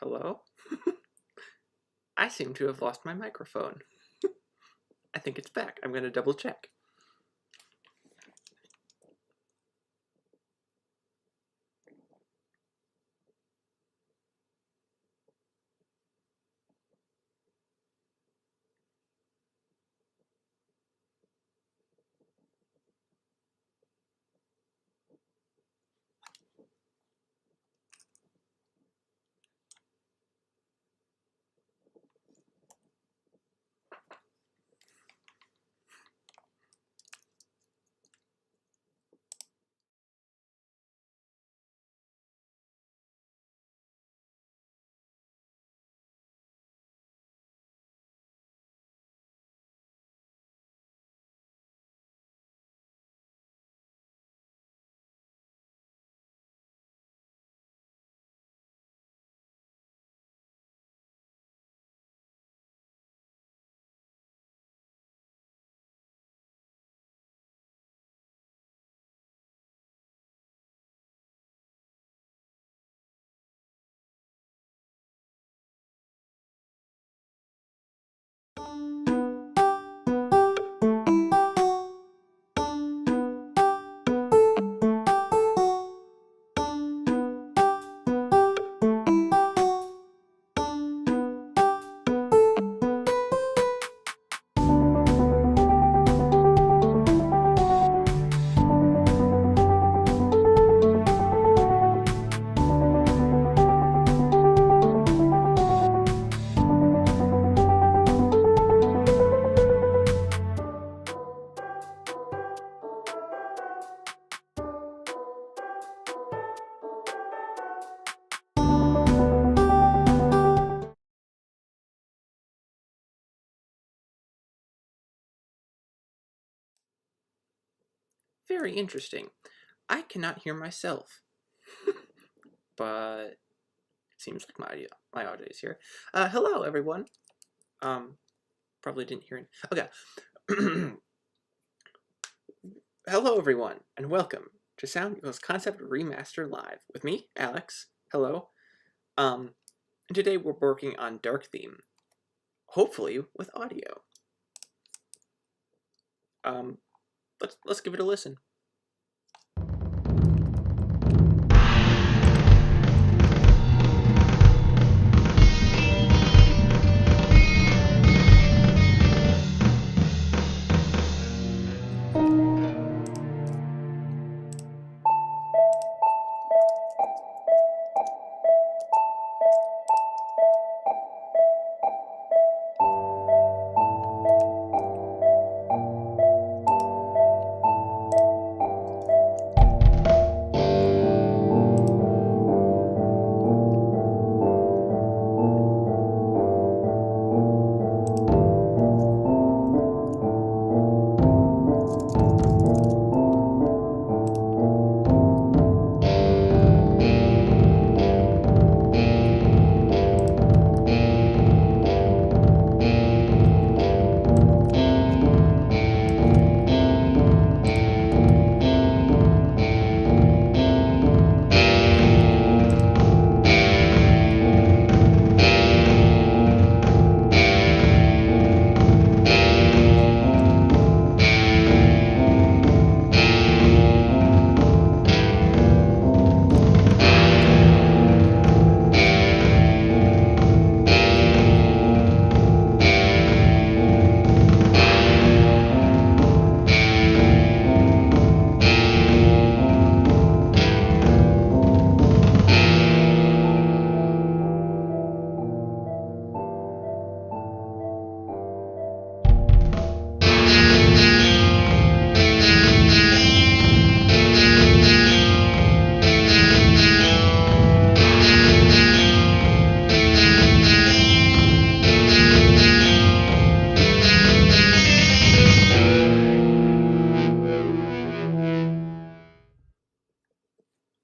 Hello? I seem to have lost my microphone. I think it's back. I'm going to double check. Very interesting. I cannot hear myself. But it seems like my audio is here. Hello, everyone. Probably didn't hear it. Okay. Hello, everyone, and welcome to Sound Equals Concept Remaster Live with me, Alex. Hello. And today we're working on Dark Theme, hopefully with audio. Let's give it a listen.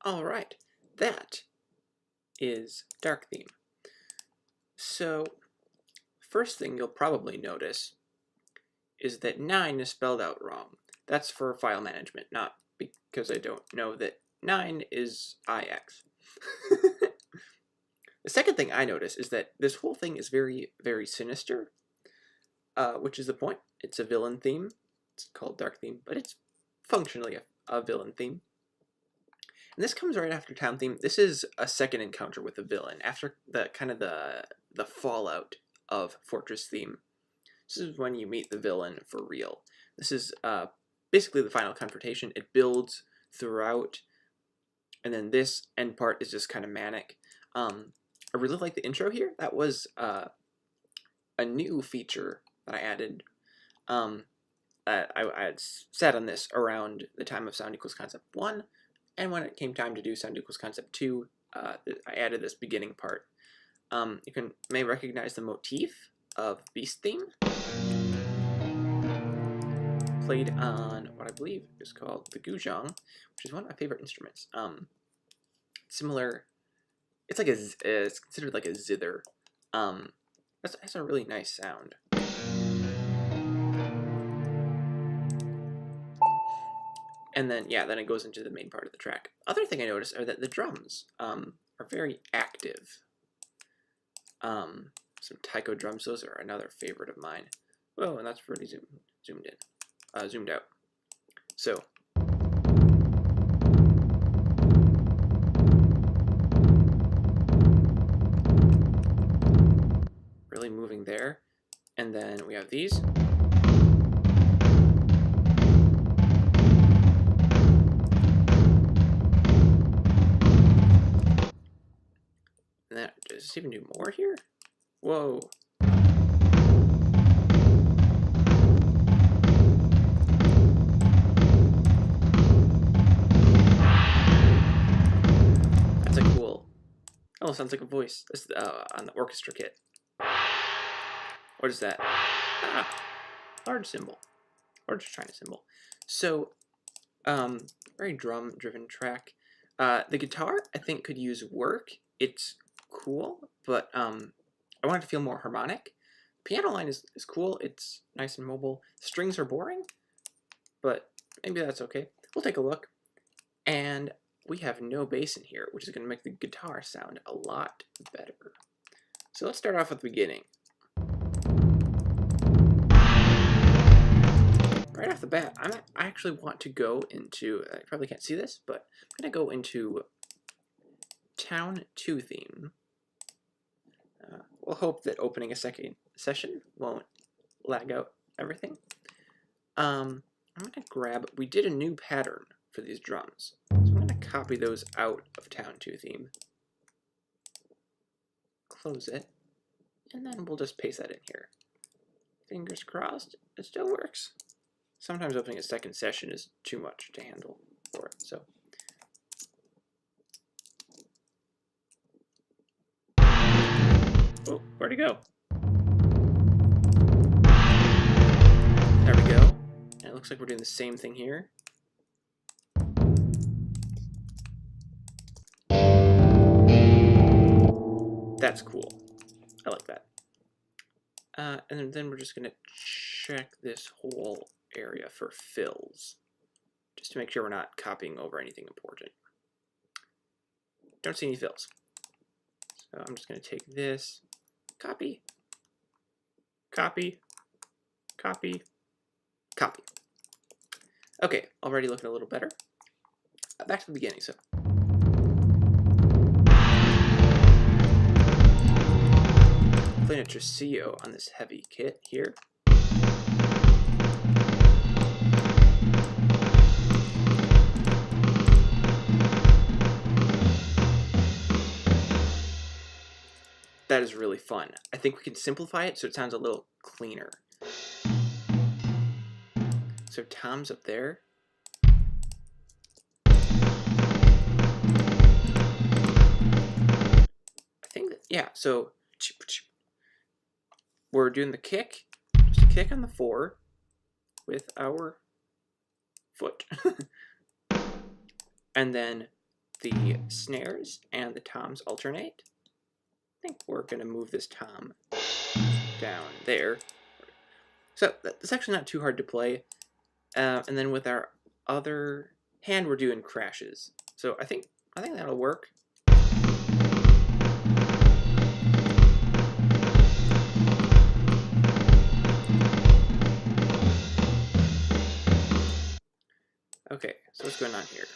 Alright, that is Dark Theme. So, first thing you'll probably notice is that 9 is spelled out wrong. That's for file management, not because I don't know that 9 is IX. The second thing I notice is that this whole thing is very, very sinister, which is the point. It's a villain theme. It's called Dark Theme, but it's functionally a villain theme. And this comes right after Town Theme. This is a second encounter with a villain after the kind of the fallout of Fortress Theme. This is when you meet the villain for real. This is basically the final confrontation. It builds throughout, and then this end part is just kind of manic. I really like the intro here. That was a new feature that I added. I had sat on this around the time of Sound Equals Concept 1, and when it came time to do Sound Equals Concept 2, I added this beginning part. You may recognize the motif of Beast Theme, played on what I believe is called the guzheng, which is one of my favorite instruments. Similar, it's like it's considered like a zither. That's a really nice sound. And then, yeah, then it goes into the main part of the track. Other thing I noticed are that the drums are very active. Some taiko drums, those are another favorite of mine. Whoa, and that's pretty zoomed out. So, really moving there. And then we have these. And then, does this even do more here? Whoa. That's a cool. Oh, sounds like a voice. That's on the orchestra kit. What is that? Ah, large cymbal. Large China cymbal. So, very drum-driven track. The guitar, I think, could use work. It's cool, but I want it to feel more harmonic. Piano line is cool. It's nice and mobile. Strings are boring, but maybe that's okay. We'll take a look. And we have no bass in here, which is going to make the guitar sound a lot better. So let's start off at the beginning. Right off the bat, I actually want to go into, I probably can't see this, but I'm going to go into Town 2 theme. We'll hope that opening a second session won't lag out everything. I'm going to grab, we did a new pattern for these drums, so I'm going to copy those out of Town 2 theme. Close it, and then we'll just paste that in here. Fingers crossed, it still works. Sometimes opening a second session is too much to handle for it, so. Oh, where'd it go? There we go. And it looks like we're doing the same thing here. That's cool. I like that. And then we're just going to check this whole area for fills, just to make sure we're not copying over anything important. Don't see any fills. So I'm just going to take this, copy, copy, copy, copy. Okay, already looking a little better. Back to the beginning, so. Playing a Tresillo on this heavy kit here. That is really fun. I think we can simplify it so it sounds a little cleaner. So toms up there. I think that, yeah, so we're doing the kick, just a kick on the 4 with our foot. And then the snares and the toms alternate. I think we're going to move this tom down there. So that's actually not too hard to play. And then with our other hand, we're doing crashes. So I think that'll work. Okay, so what's going on here?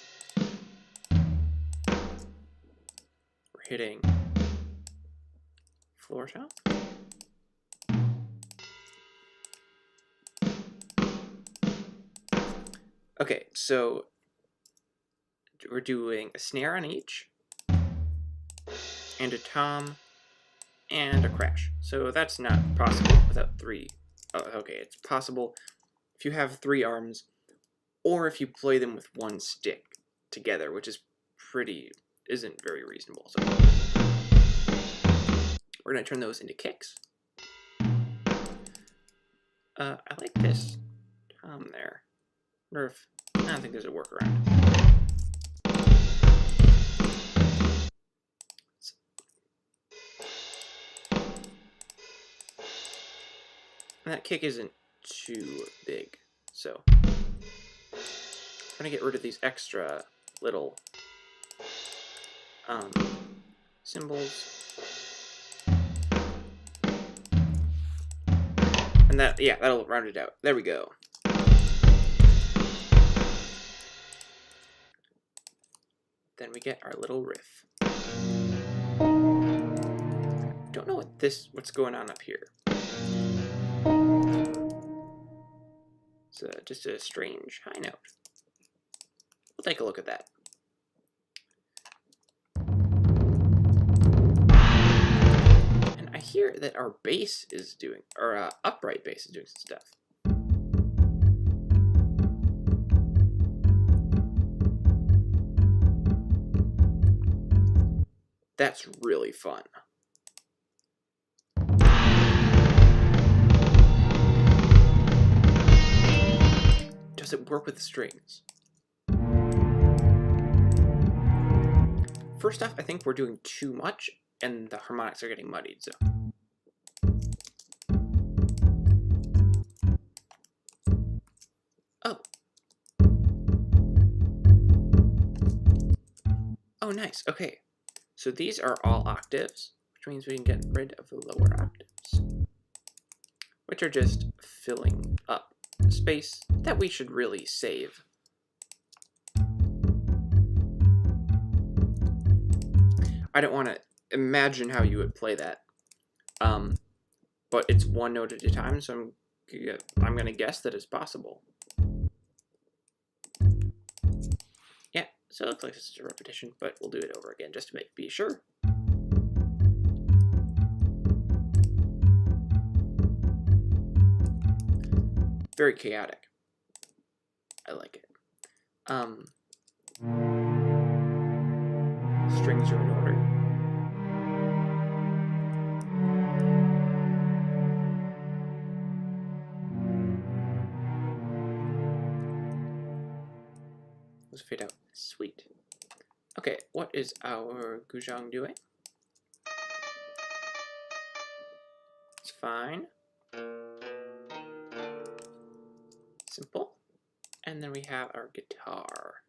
We're hitting floor tom. Okay, so we're doing a snare on each, and a tom, and a crash. So that's not possible without three. Oh, okay, it's possible if you have 3 arms, or if you play them with 1 stick together, which is isn't very reasonable. So we're gonna turn those into kicks. I like this tom there. I don't think there's a workaround. And that kick isn't too big, so I'm gonna get rid of these extra little symbols. And that'll round it out. There we go. Then we get our little riff. Don't know what's going on up here. It's just a strange high note. We'll take a look at that. And I hear that our bass is doing, or upright bass is doing some stuff. That's really fun. Does it work with the strings? First off, I think we're doing too much, and the harmonics are getting muddied, so. Oh. Oh, nice. Okay. So these are all octaves, which means we can get rid of the lower octaves, which are just filling up space that we should really save. I don't want to imagine how you would play that, but it's 1 note at a time, so I'm going to guess that it's possible. Yeah, so it looks like it's just a repetition, but we'll do it over again just to be sure. Very chaotic. I like it. Strings are in order. Let's fade out. Sweet. Okay, what is our guzheng doing? It's fine. Simple. And then we have our guitar.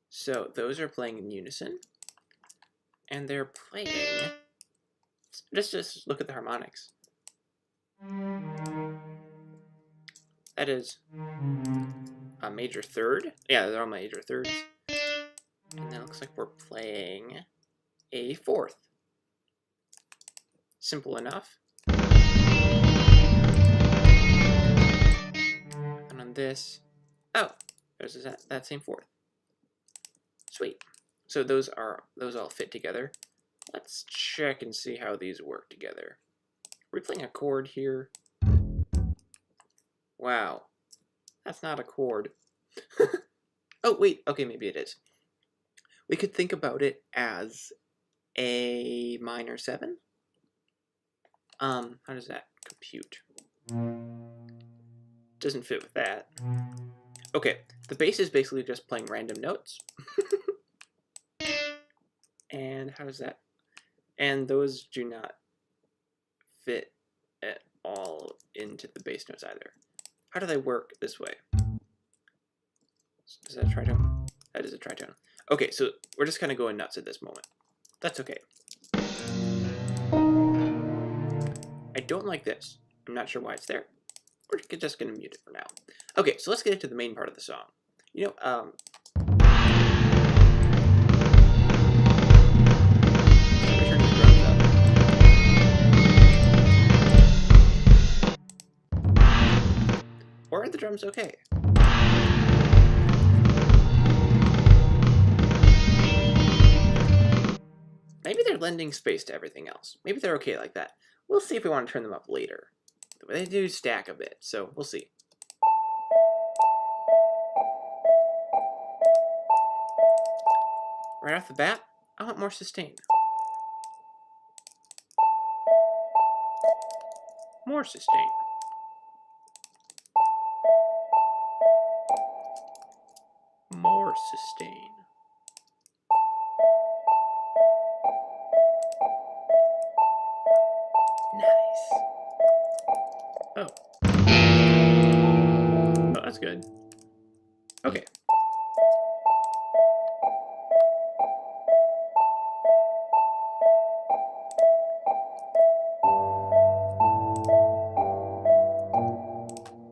So those are playing in unison, and they're playing. Let's just look at the harmonics. That is a major third. Yeah, they're all major thirds. And then it looks like we're playing a 4th. Simple enough. And on this, oh, there's that same 4th. Sweet. So those all fit together. Let's check and see how these work together. We're playing a chord here. Wow, that's not a chord. Oh wait, okay, maybe it is. We could think about it as a minor 7. How does that compute? Doesn't fit with that. Okay, the bass is basically just playing random notes. And how does that? And those do not fit at all into the bass notes either. How do they work this way? Is that a tritone? That is a tritone. Okay, so we're just kind of going nuts at this moment. That's okay. I don't like this. I'm not sure why it's there. We're just going to mute it for now. Okay, so let's get into the main part of the song. You know, turn the drums up. Or are the drums okay? Maybe they're lending space to everything else. Maybe they're okay like that. We'll see if we want to turn them up later. They do stack a bit, so we'll see. Right off the bat, I want more sustain. More sustain. More sustain. Nice. Oh. Oh, that's good. Okay.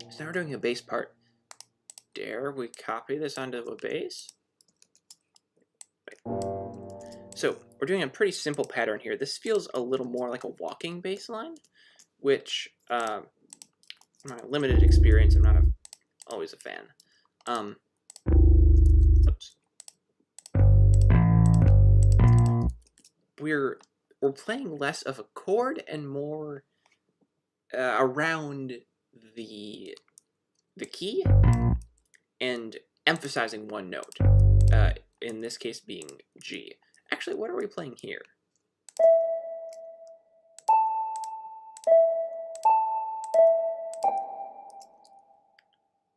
So now we're doing a bass part. Dare we copy this onto a bass? Wait. So we're doing a pretty simple pattern here. This feels a little more like a walking bass line, which my limited experience, I'm not always a fan. Oops. We're playing less of a chord and more around the key and emphasizing one note. In this case being G. Actually, what are we playing here?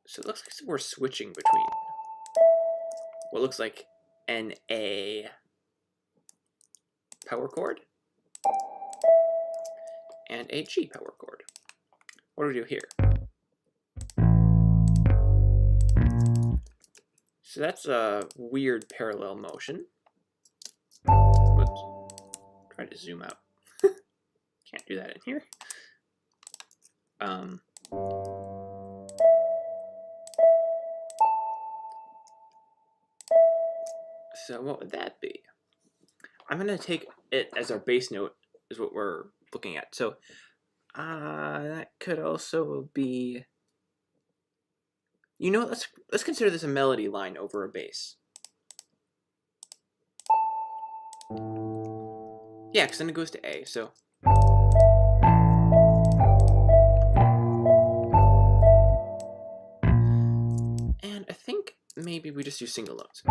So it looks like we're switching between what looks like an A power chord and a G power chord. What do we do here? So that's a weird parallel motion. Whoops. Try to zoom out. Can't do that in here. So what would that be? I'm going to take it as our bass note is what we're looking at. So that could also be, you know what, let's consider this a melody line over a bass. Yeah, because then it goes to A, so. And I think maybe we just do single notes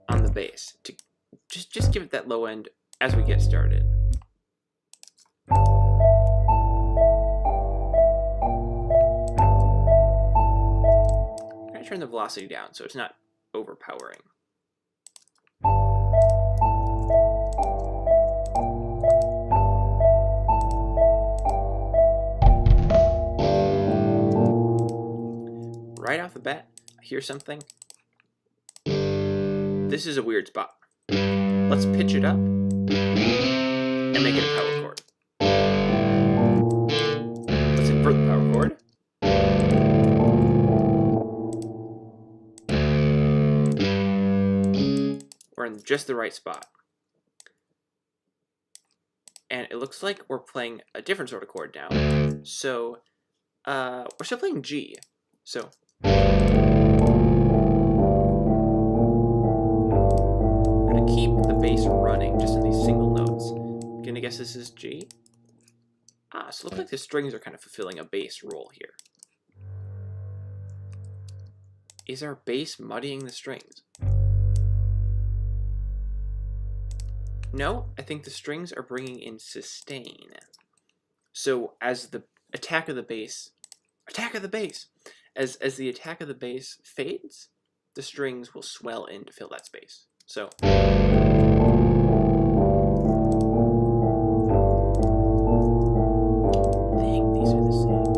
on the bass to just give it that low end as we get started. I'm going to turn the velocity down so it's not overpowering. Right off the bat, I hear something. This is a weird spot. Let's pitch it up and make it a power chord. Let's invert the power chord. We're in just the right spot. And it looks like we're playing a different sort of chord now. So, we're still playing G. So, we're going to keep the bass running just in these single notes. I'm going to guess this is G. So it looks like the strings are kind of fulfilling a bass role here. Is our bass muddying the strings? No, I think the strings are bringing in sustain. So as the attack of the bass, as the attack of the bass fades, the strings will swell in to fill that space. So. I think these are the same.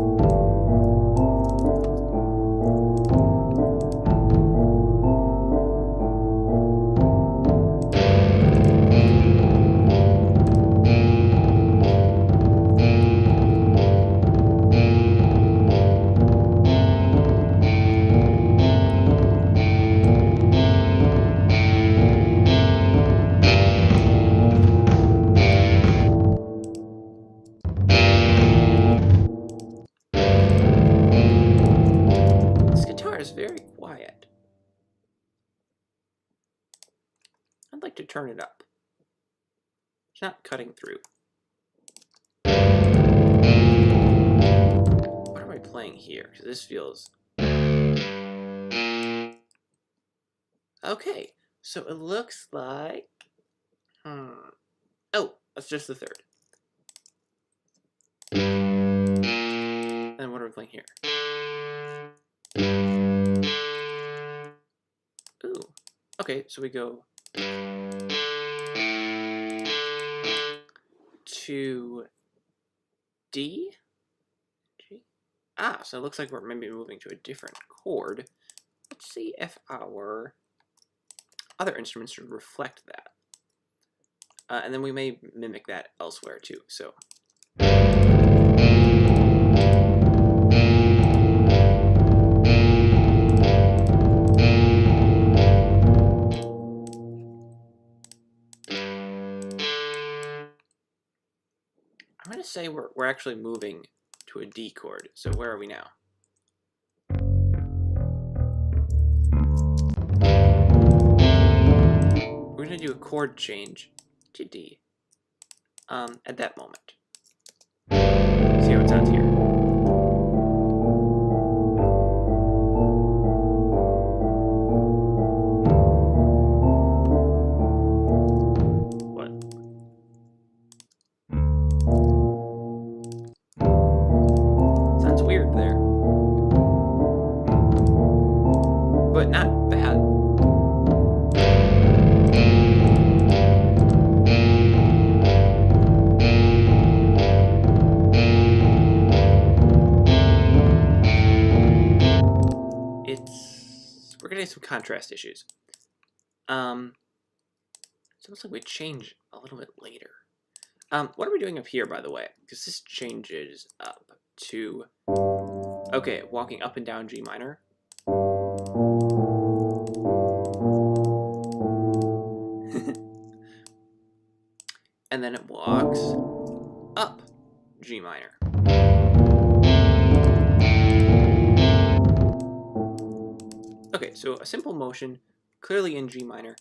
turn it up. It's not cutting through. What am I playing here? Because this feels... Okay, so it looks like... Oh, that's just the third. And what are we playing here? Ooh. Okay, so we go to D. G. Ah, so it looks like we're maybe moving to a different chord. Let's see if our other instruments should reflect that. And then we may mimic that elsewhere too. So. I'm going to say we're actually moving to a D chord. So where are we now? We're going to do a chord change to D at that moment. See how it sounds here. But not bad. We're getting some contrast issues. It's almost like we change a little bit later. What are we doing up here, by the way? Because this changes up to, okay, walking up and down G minor. And then it walks up G minor. Okay, so a simple motion, clearly in G minor,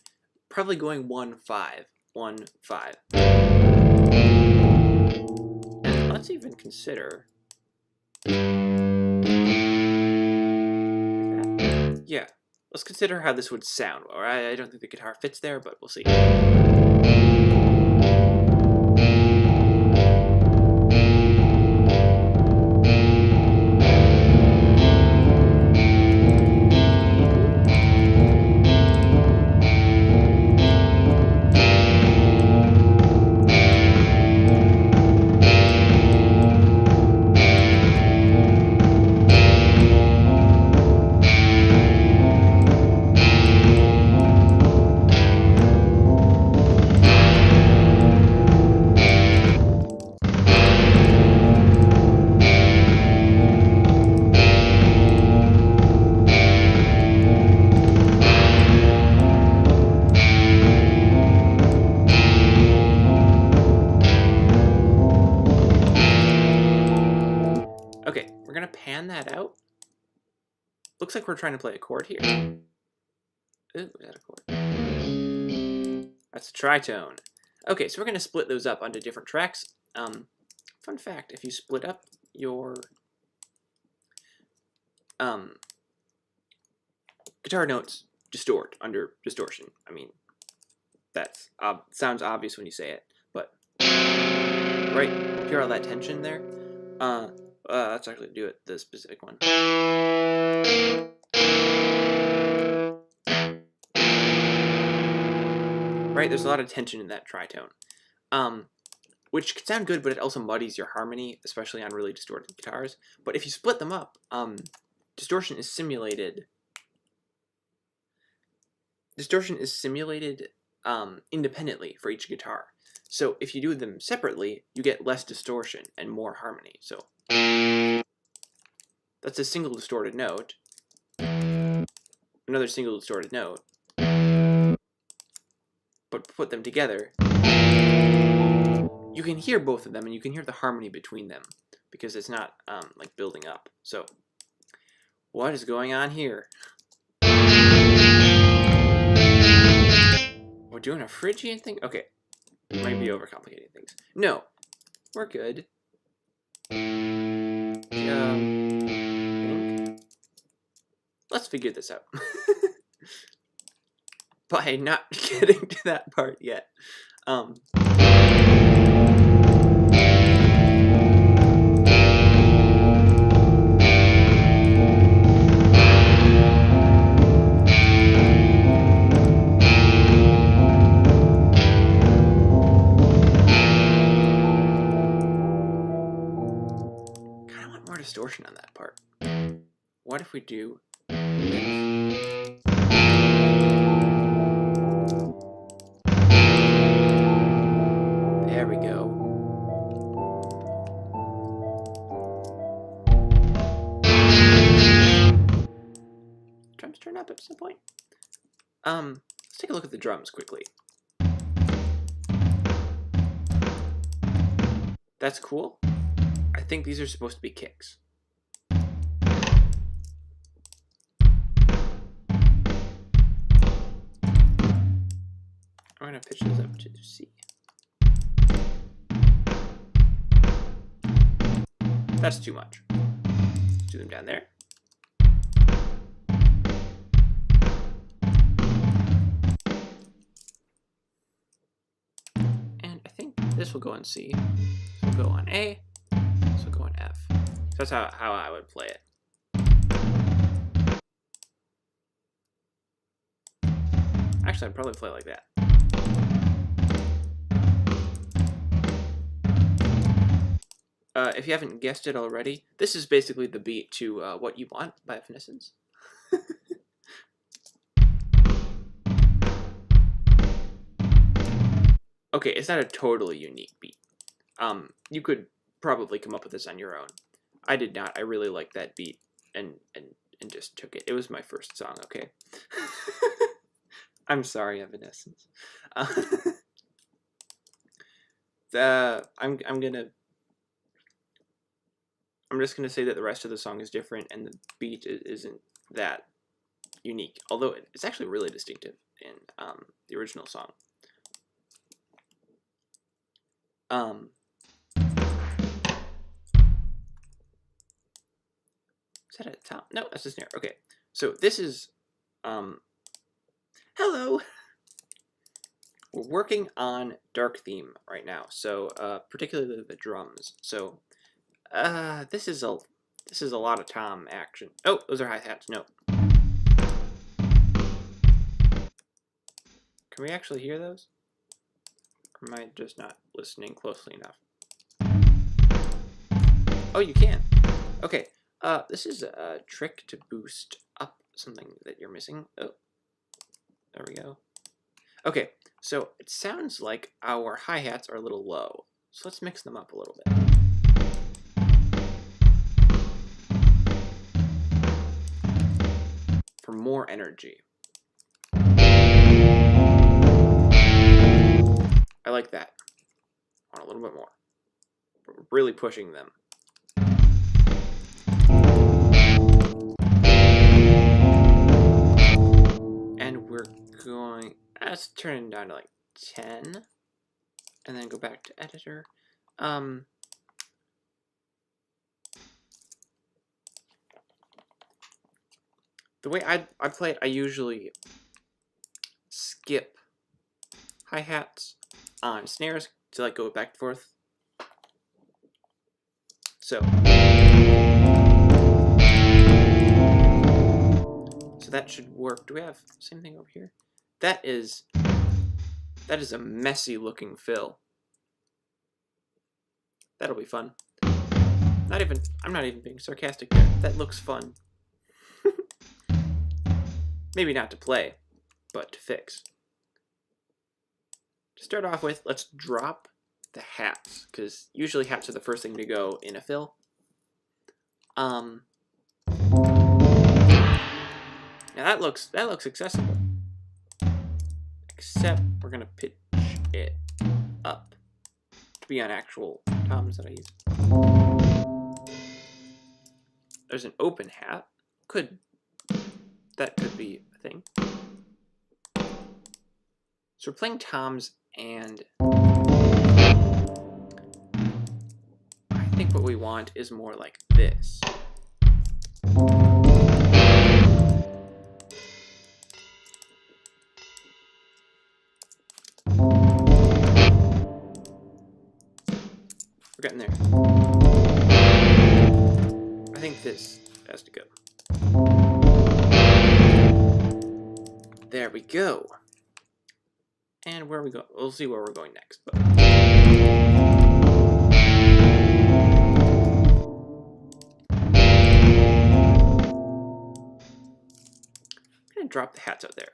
probably going 1-5, 1-5. And let's even consider... Yeah, let's consider how this would sound. All right, I don't think the guitar fits there, but we'll see. Okay, we're gonna pan that out. Looks like we're trying to play a chord here. Ooh, is that a chord? That's a tritone. Okay, so we're gonna split those up onto different tracks. Fun fact, if you split up your guitar notes distort under distortion. I mean, that sounds obvious when you say it, but right, hear all that tension there? Let's actually do it the specific one. Right, there's a lot of tension in that tritone, which can sound good, but it also muddies your harmony, especially on really distorted guitars. But if you split them up, distortion is simulated. Distortion is simulated independently for each guitar. So if you do them separately, you get less distortion and more harmony. So that's a single distorted note, another single distorted note, but put them together, you can hear both of them and you can hear the harmony between them because it's not like building up. So what is going on here? Oh, doing a Phrygian thing? Okay. Might be overcomplicating things. No. We're good. Let's figure this out. By not getting to that part yet. More distortion on that part. What if we do this? There we go. Drums turn up at some point. Let's take a look at the drums quickly. That's cool. I think these are supposed to be kicks. I'm going to pitch those up to C. That's too much. Let's do them down there. And I think this will go on C. This will go on A. This will go on F. So that's how I would play it. Actually, I'd probably play like that. If you haven't guessed it already, this is basically the beat to What You Want by Evanescence. Okay, it's not a totally unique beat. You could probably come up with this on your own. I did not. I really liked that beat and just took it. It was my first song, okay? I'm sorry, Evanescence. I'm just gonna say that the rest of the song is different and the beat isn't that unique, although it's actually really distinctive in the original song. Is that at the top? No, that's the snare. Okay, so this is hello. We're working on dark theme right now, so particularly the drums. So this is a lot of tom action. Oh, those are hi-hats. No. Can we actually hear those? Or am I just not listening closely enough? Oh, you can. Okay. This is a trick to boost up something that you're missing. Oh, there we go. Okay, so it sounds like our hi-hats are a little low. So let's mix them up a little bit. For more energy. I like that. I want a little bit more. We're really pushing them. And we're going, let's turn it down to like 10. And then go back to editor. The way I play it, I usually skip hi-hats on snares to like go back and forth. So that should work. Do we have the same thing over here? That is a messy looking fill. That'll be fun. I'm not even being sarcastic there. That looks fun. Maybe not to play, but to fix. To start off with, let's drop the hats, because usually hats are the first thing to go in a fill. Now that looks accessible. Except we're gonna pitch it up to be on actual toms that I use. There's an open hat. That could be a thing. So we're playing toms, and I think what we want is more like this. We're getting there. I think this has to go. There we go. And where we go? We'll see where we're going next. But I'm gonna drop the hats out there.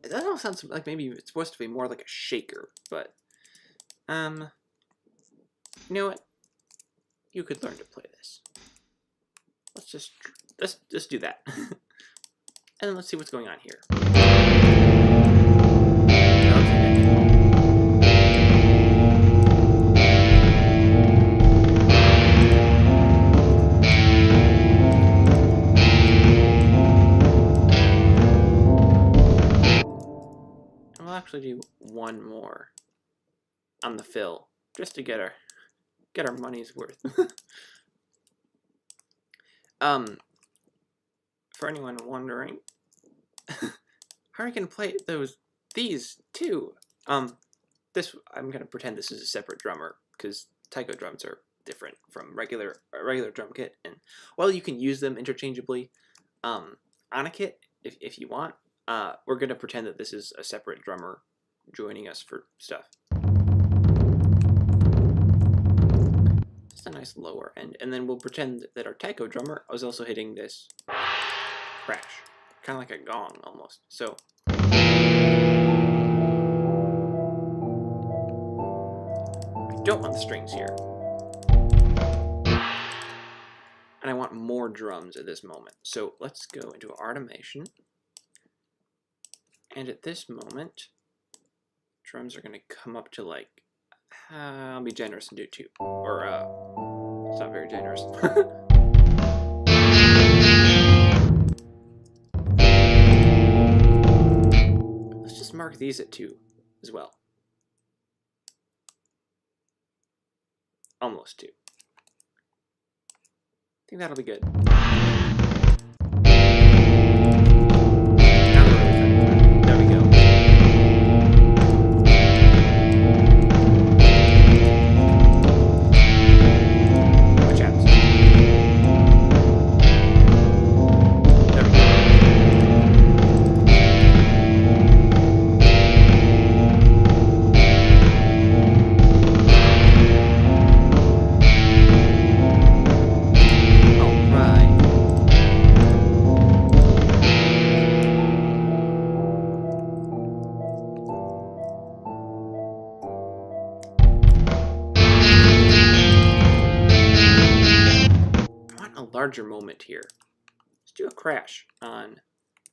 That all sounds like maybe it's supposed to be more like a shaker, but you know what? You could learn to play this. Let's just do that. And then let's see what's going on here. We'll actually do one more on the fill, just to get our money's worth. For anyone wondering, how are you gonna play these two? This I'm gonna pretend this is a separate drummer because taiko drums are different from a regular drum kit, and while you can use them interchangeably on a kit if you want, we're gonna pretend that this is a separate drummer joining us for stuff. Just a nice lower end, and then we'll pretend that our taiko drummer was also hitting this crash, kind of like a gong almost. So I don't want the strings here, and I want more drums at this moment. So let's go into automation. And at this moment, drums are going to come up to like, I'll be generous and do 2. Or, it's not very generous. Let's just mark these at 2 as well. Almost 2. I think that'll be good. Larger moment here. Let's do a crash on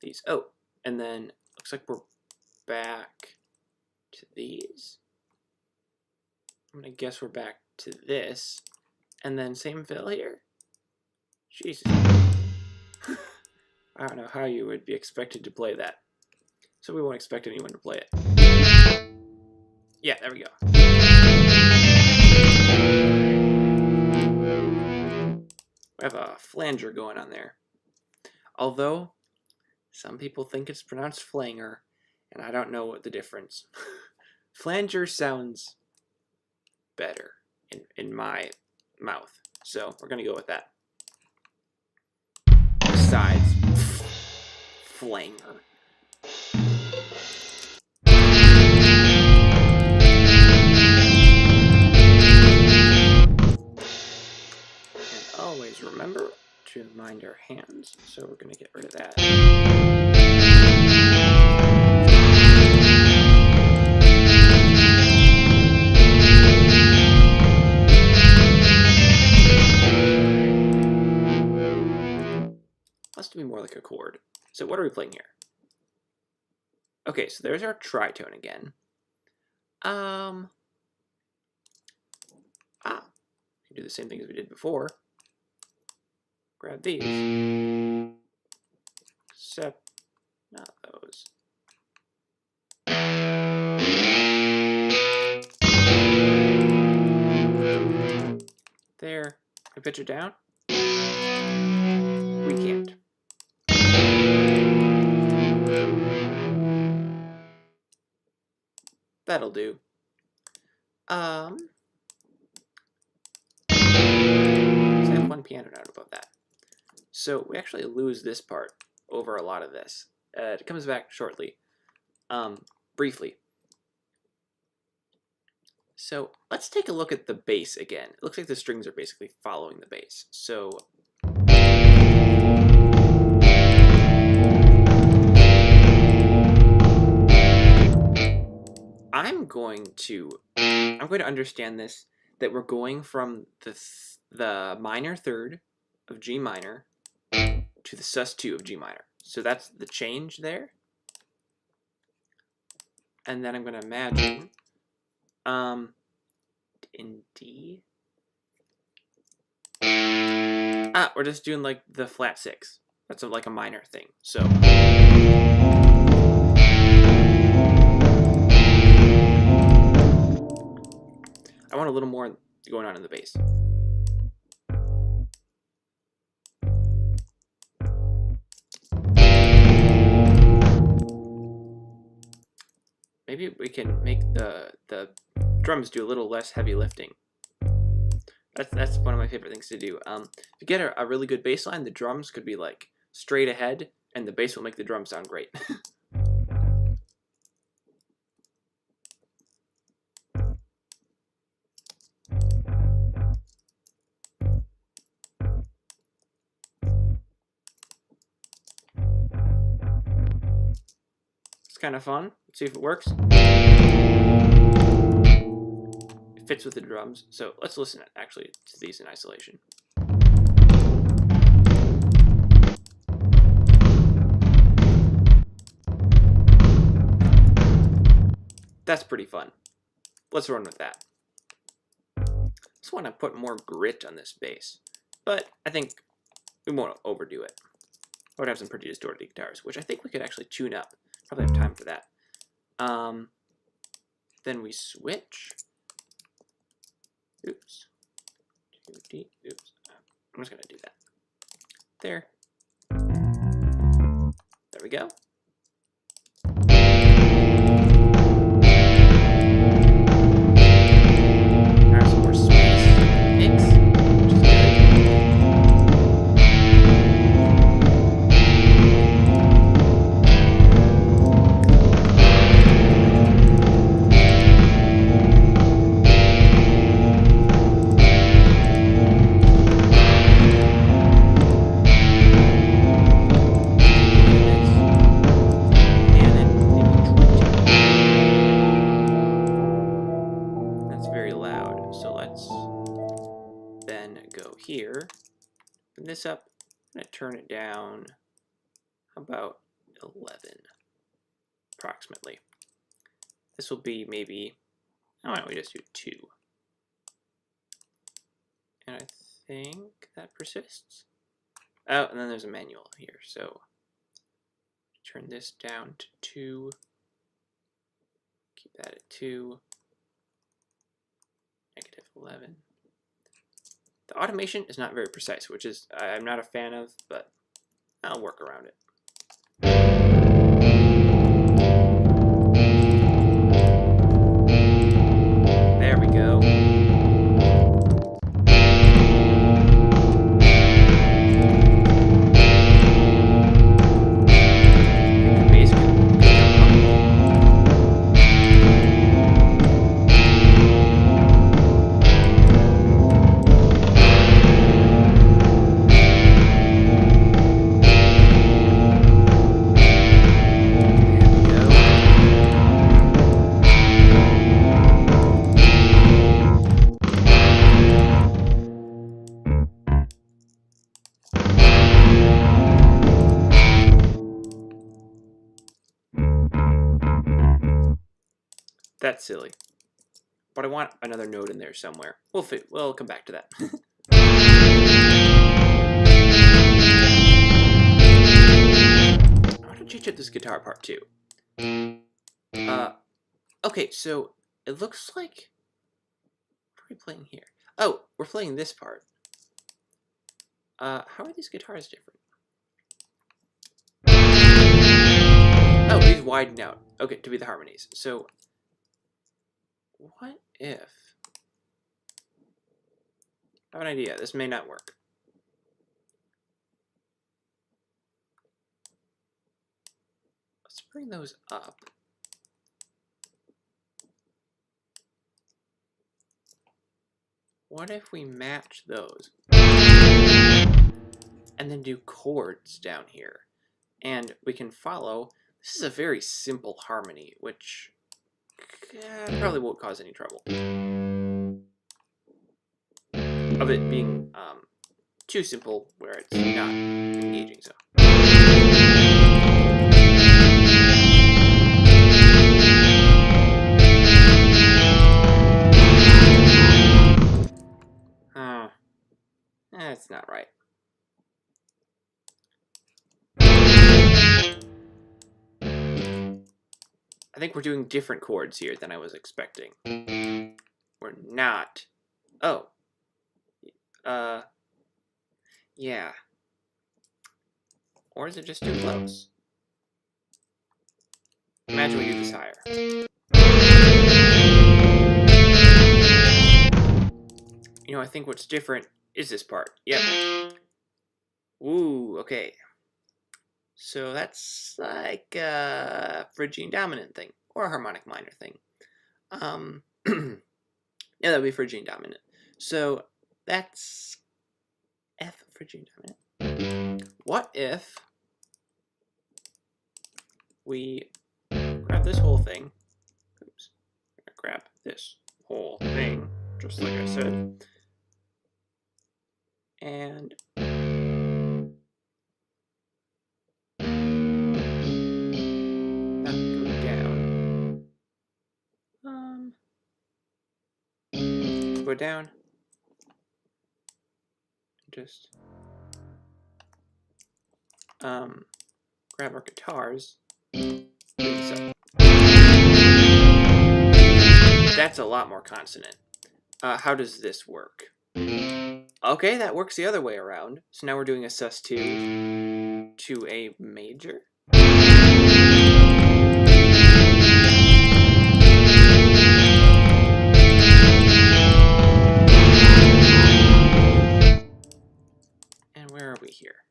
these. Oh, and then looks like we're back to these. I'm gonna guess we're back to this, and then same fill here. Jesus. I don't know how you would be expected to play that, so we won't expect anyone to play it. Yeah, there we go. I have a flanger going on there. Although, some people think it's pronounced flanger, and I don't know what the difference. Flanger sounds better in my mouth, so we're gonna go with that. Besides, flanger. Always remember to mind our hands, so we're going to get rid of that. Has to be more like a chord. So what are we playing here? Okay, so there's our tritone again. We can do the same thing as we did before. Grab these. Except not those. There. Can I pitch it down? We can't. That'll do. Let's have one piano note above that. So we actually lose this part over a lot of this. It comes back shortly. Briefly. So let's take a look at the bass again. It looks like the strings are basically following the bass. So I'm going to understand this, that we're going from the minor third of G minor to the sus2 of G minor. So that's the change there. And then I'm going to imagine in D. We're just doing like the flat 6. That's like a minor thing. So I want a little more going on in the bass. Maybe we can make the drums do a little less heavy lifting. That's one of my favorite things to do. If you get a really good bass line, the drums could be like straight ahead, and the bass will make the drums sound great. It's kind of fun. Let's see if it works. It fits with the drums. So let's listen actually to these in isolation. That's pretty fun. Let's run with that. Just want to put more grit on this bass, but I think we won't overdo it. I would have some pretty distorted guitars, which I think we could actually tune up. Probably have time for that. Then we switch. Oops. Oops. I'm just going to do that. There. There we go. Now some more space. Mix. Which is good. Here, open this up, I'm going to turn it down about 11 approximately. This will be maybe, why don't we just do 2? And I think that persists. Oh, and then there's a manual here, so turn this down to 2, keep that at 2, negative 11. The automation is not very precise, which is I'm not a fan of, but I'll work around it. There we go. That's silly. But I want another note in there somewhere. We'll come back to that. I want to change up this guitar part too. Okay, so it looks like... What are we playing here? Oh, we're playing this part. How are these guitars different? Oh, these widen out. Okay, to be the harmonies. So, what if... I have an idea. This may not work. Let's bring those up. What if we match those? And then do chords down here. And we can follow. This is a very simple harmony, which probably won't cause any trouble. Of it being too simple where it's not engaging, so. That's not right. I think we're doing different chords here than I was expecting. We're not. Oh. Yeah. Or is it just too close? Imagine we do this higher. You know, I think what's different is this part. Yep. Ooh, okay. So that's like a Phrygian dominant thing, or a harmonic minor thing. Yeah, that would be Phrygian dominant. So that's F Phrygian dominant. What if we grab this whole thing? Oops. Grab this whole thing, just like I said. And go down. Just grab our guitars. That's a lot more consonant. How does this work? Okay, that works the other way around. So now we're doing a sus2 to a major. Where are we here?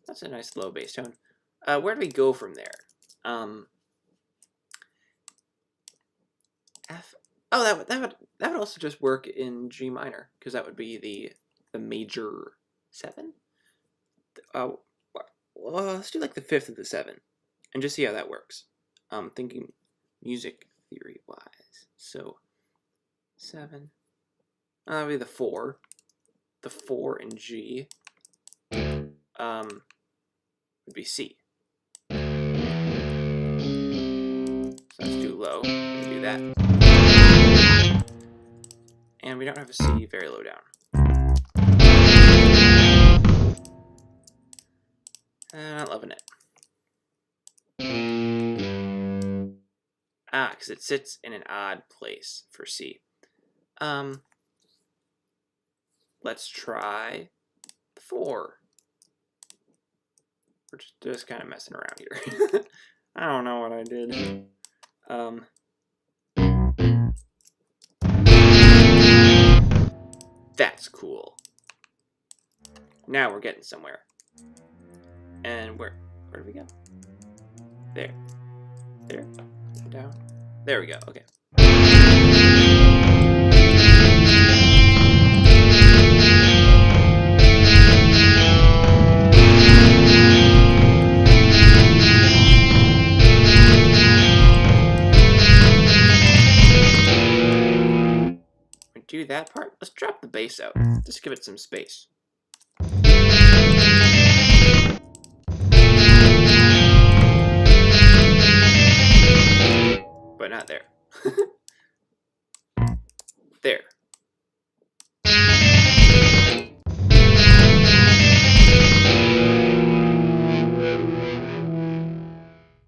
That's a nice low bass tone. Where do we go from there? F. Oh, that would also just work in G minor, because that would be the major 7. Well, let's do like the 5th of the 7, and just see how that works. Thinking music theory wise. So 7. That would be the 4. The 4 in G would be C. So let's do low. We'll do that. And we don't have a C very low down. I'm not loving it. Because it sits in an odd place for C. Let's try the 4. We're just kind of messing around here. I don't know what I did. That's cool. Now we're getting somewhere. And where do we go? There. There. Down. There we go. Okay. Do that part. Let's drop the bass out. Just give it some space. but not there. There.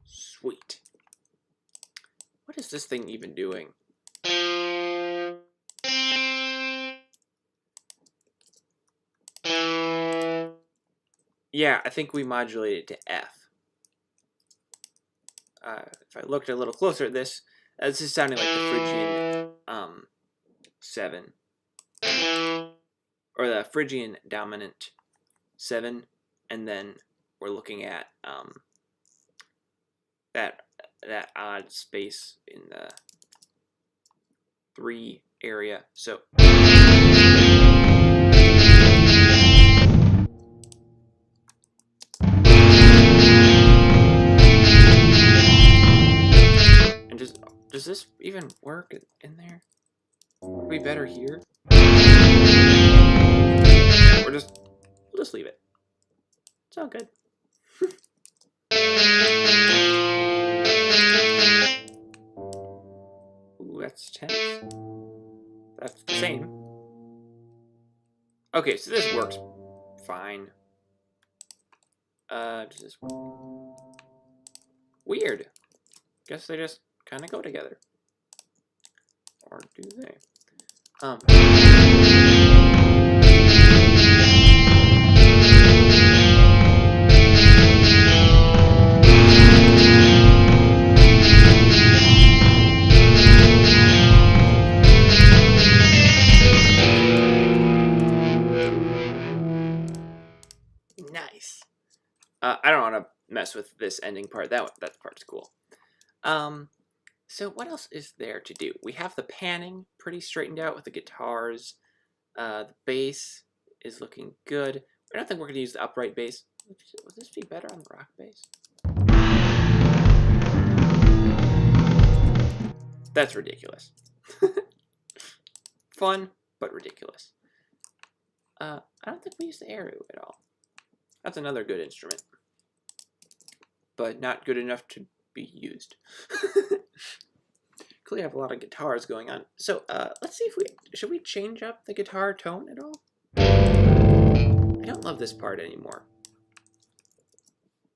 Sweet. What is this thing even doing? Yeah, I think we modulated to F. If I looked a little closer at this is sounding like the Phrygian 7. Or the Phrygian dominant 7. And then we're looking at that odd space in the 3 area. So and does this even work in there? Would we better here? Or we'll just leave it. It's all good. Ooh, that's tense. That's the same. Okay, so this works fine. Does this work? Weird. Guess they just kind of go together. Or do they? Nice. I don't want to mess with this ending part. That part's cool. So what else is there to do? We have the panning pretty straightened out with the guitars. The bass is looking good. I don't think we're going to use the upright bass. Would this be better on the rock bass? That's ridiculous. Fun, but ridiculous. I don't think we use the arrow at all. That's another good instrument. But not good enough to be used. Clearly have a lot of guitars going on. So let's see if should we change up the guitar tone at all? I don't love this part anymore.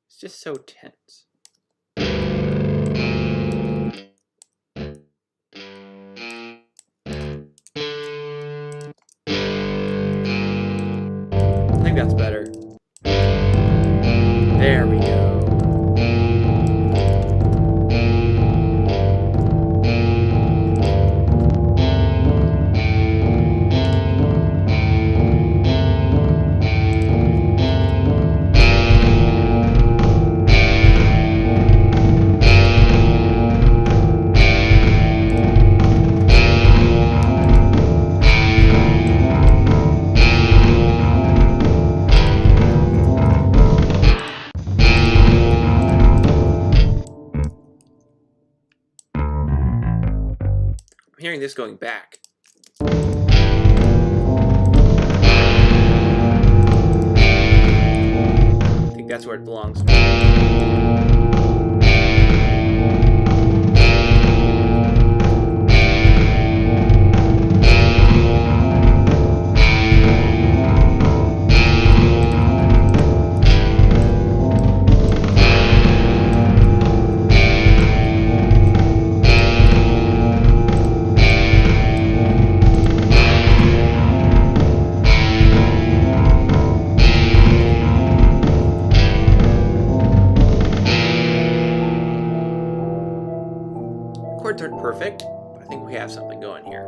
It's just so tense. I think that's better. There we go. I'm hearing this going back. I think that's where it belongs. Chords aren't perfect, but I think we have something going here.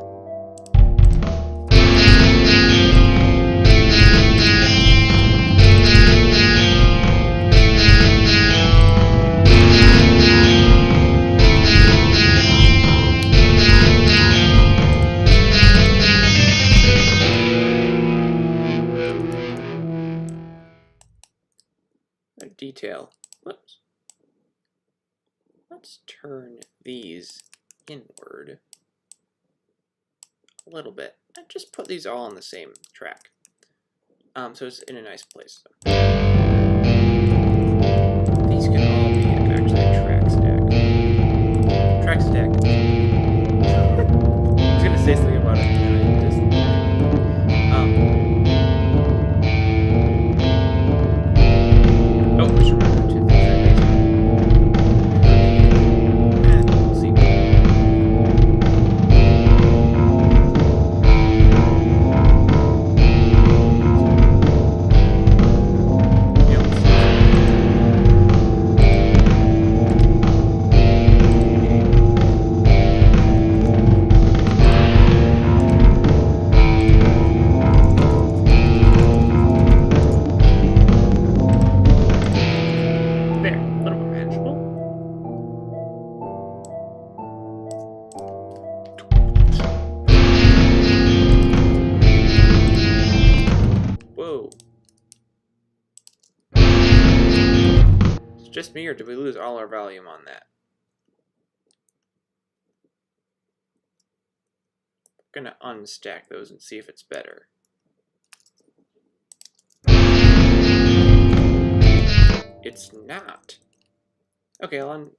A detail. Whoops. Let's turn these inward a little bit. And just put these all on the same track. So it's in a nice place. These can all be actually a track stack. track stack. I was gonna say something about it, and I just oh, I should remember to fix that base. We'll see. Yeah, we'll see. There, a little more manageable. Whoa. Is it just me, or did we lose all our volume on that? I'm gonna unstack those and see if it's better. It's not. Okay, I'll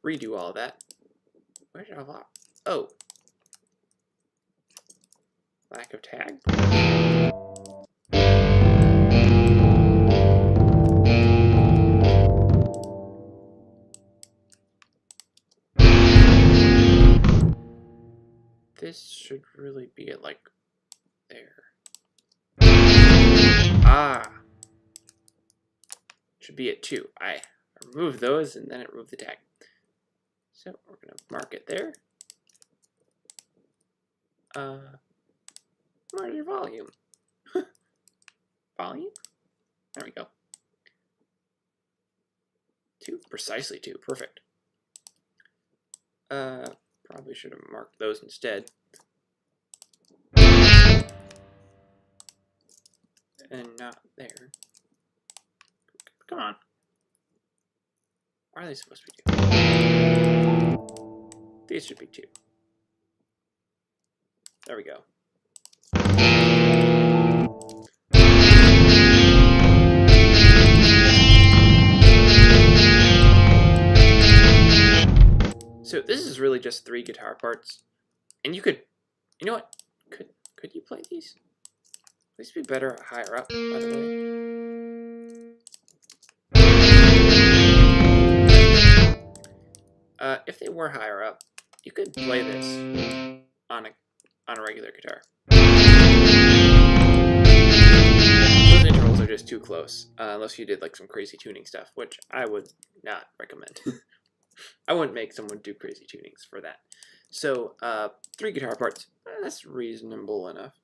redo all of that. Where did I lock? Oh. Lack of tag? This should really be at like there. Ah. Should be at 2. I removed those and then it removed the tag. So we're gonna mark it there. Where's your volume? Volume? There we go. 2, precisely 2, perfect. Probably should have marked those instead. And not there. Come on. Why are they supposed to be 2? These should be 2. There we go. So this is really just 3 guitar parts, and you could, you know what? Could you play these? These would be better higher up, by the way. If they were higher up, you could play this on a regular guitar. Those intervals are just too close, unless you did like some crazy tuning stuff, which I would not recommend. I wouldn't make someone do crazy tunings for that. So, 3 guitar parts, that's reasonable enough.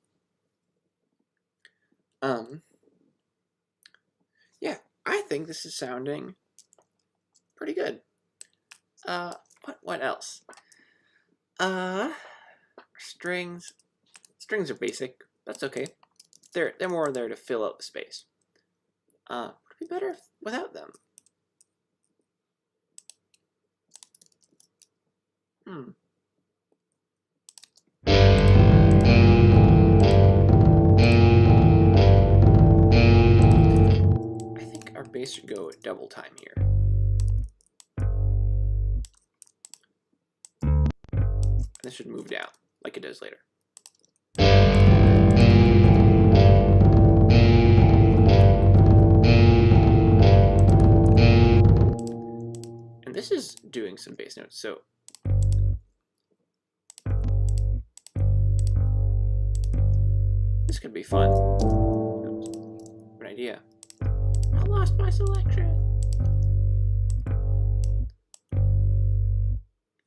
Yeah, I think this is sounding pretty good. What else? Strings. Strings are basic. That's okay. They're more there to fill out the space. Would it be better without them? I think our bass should go at double time here. This should move down, like it does later. And this is doing some bass notes, so this could be fun. Good idea. I lost my selection.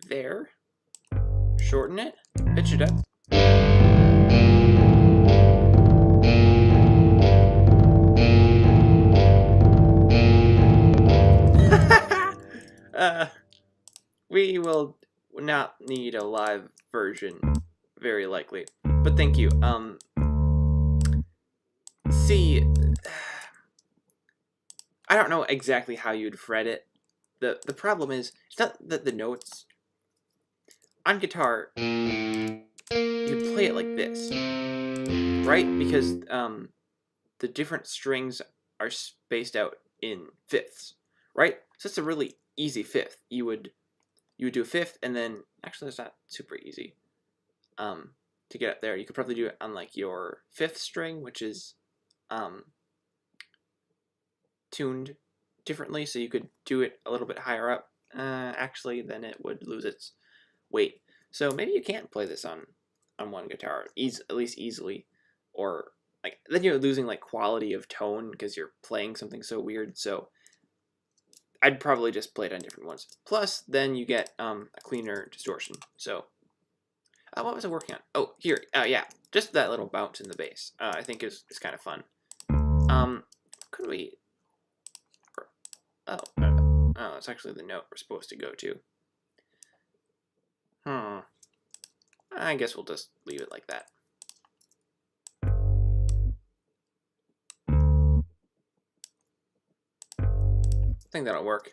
There. Shorten it. Pitch it up. We will not need a live version, very likely. But thank you. See, I don't know exactly how you'd fret it. The problem is, it's not that the notes on guitar, you play it like this, right? Because the different strings are spaced out in fifths, right? So it's a really easy fifth. You would you would do a fifth, and then actually it's not super easy to get up there. You could probably do it on like your fifth string, which is tuned differently, so you could do it a little bit higher up. Actually, then it would lose its weight. So maybe you can't play this on one guitar, at least easily, or like then you're losing like quality of tone because you're playing something so weird. So I'd probably just play it on different ones. Plus, then you get a cleaner distortion. So, what was I working on? Oh, here, yeah, just that little bounce in the bass. I think is kind of fun. Could we? Oh, it's actually the note we're supposed to go to. I guess we'll just leave it like that. I think that'll work.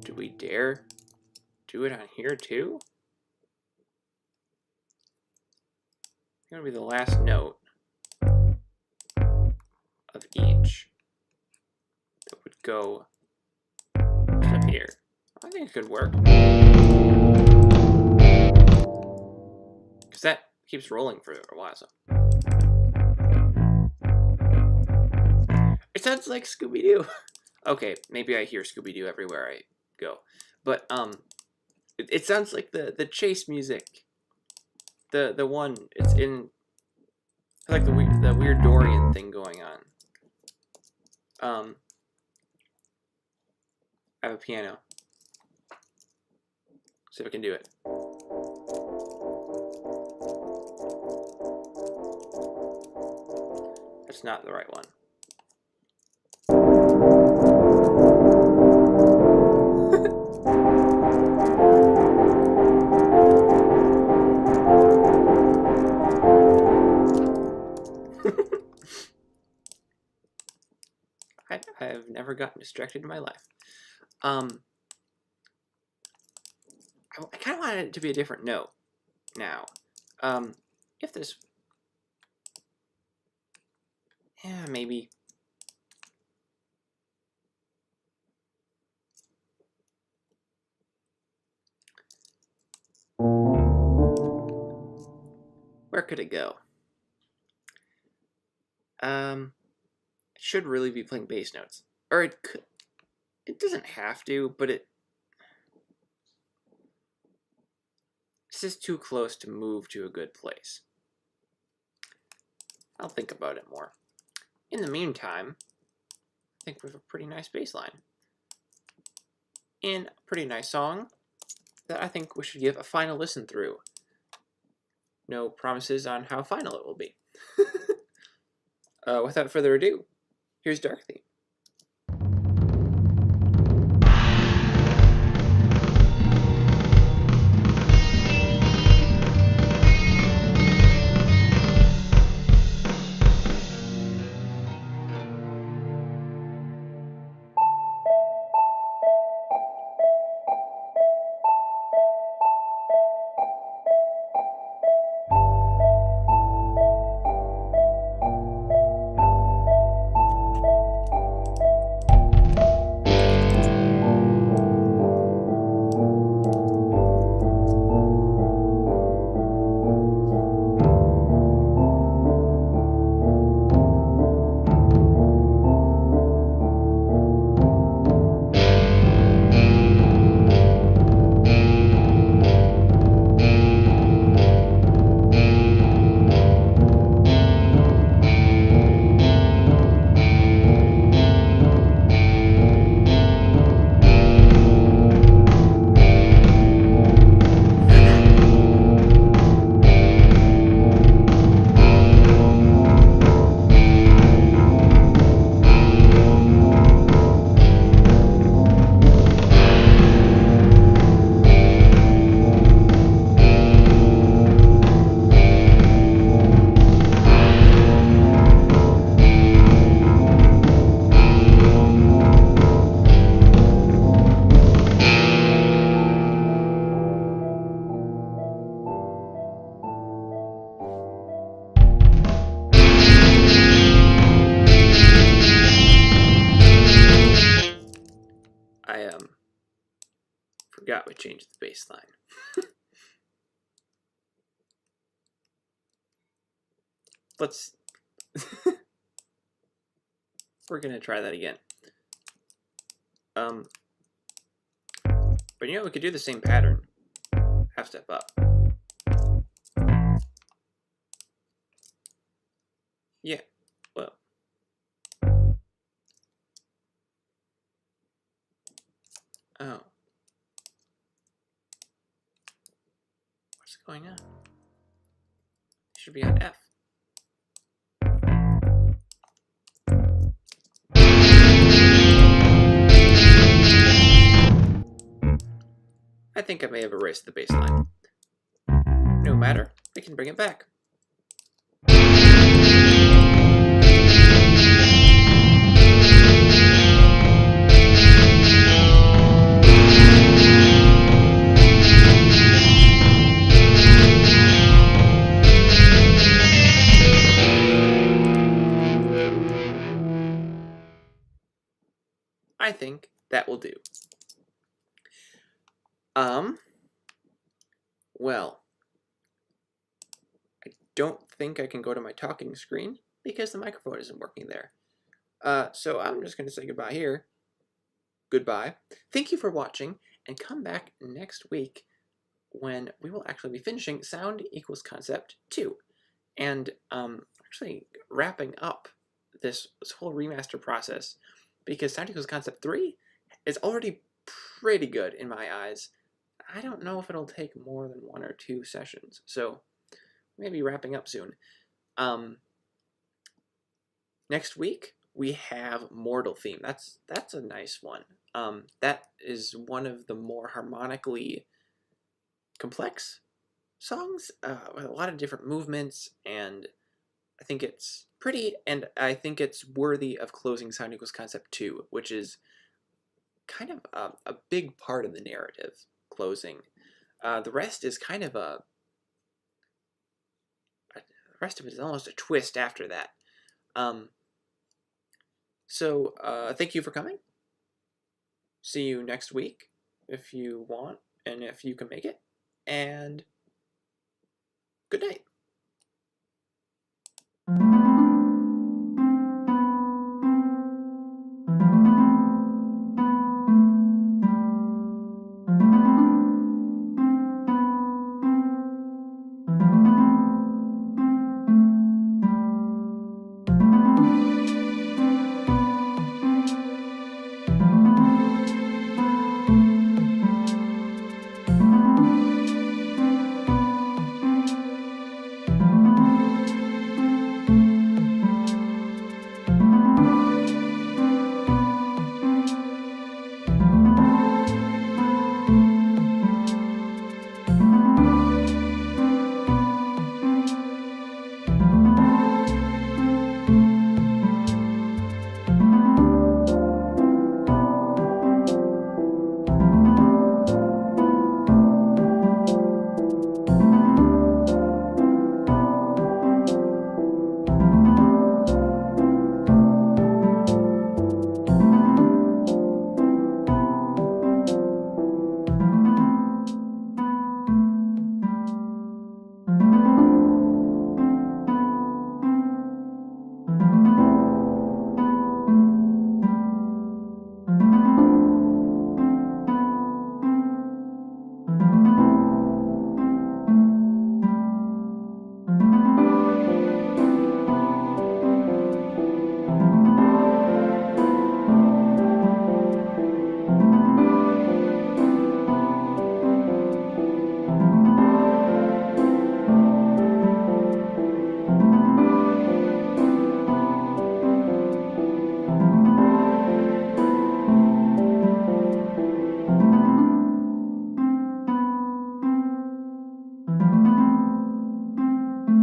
Do we dare do it on here too? It's gonna be the last note of each that would go up here. I think it could work. Because that keeps rolling for a while, so. It sounds like Scooby-Doo. Okay, maybe I hear Scooby-Doo everywhere I go. But, it sounds like the chase music. The one, it's in, like the weird Dorian thing going on. I have a piano. See if I can do it. That's not the right one. I've never gotten distracted in my life. I kind of wanted it to be a different note now. If this... Yeah, maybe. Where could it go? It should really be playing bass notes. Or it could... It doesn't have to, but it's just too close to move to a good place. I'll think about it more. In the meantime, I think we have a pretty nice bass line. And a pretty nice song that I think we should give a final listen through. No promises on how final it will be. Without further ado, here's Dark Theme. forgot we changed the baseline. Let's... We're going to try that again. But you know, we could do the same pattern. Half step up. Yeah, well. Oh. What's going on? It should be on F. I think I may have erased the baseline. No matter, we can bring it back. I think that will do. Well, I don't think I can go to my talking screen because the microphone isn't working there. So I'm just going to say goodbye here. Goodbye. Thank you for watching, and come back next week when we will actually be finishing Sound Equals Concept 2. And actually wrapping up this whole remaster process, because Sound Equals Concept 3 is already pretty good in my eyes. I don't know if it'll take more than 1 or 2 sessions, so maybe wrapping up soon. Next week we have Mortal Theme. That's a nice one. That is one of the more harmonically complex songs with a lot of different movements, and I think it's pretty, and I think it's worthy of closing Sound Equals Concept 2, which is kind of a big part of the narrative closing. The rest is kind of the rest of it is almost a twist after that. So thank you for coming. See you next week if you want and if you can make it. And good night.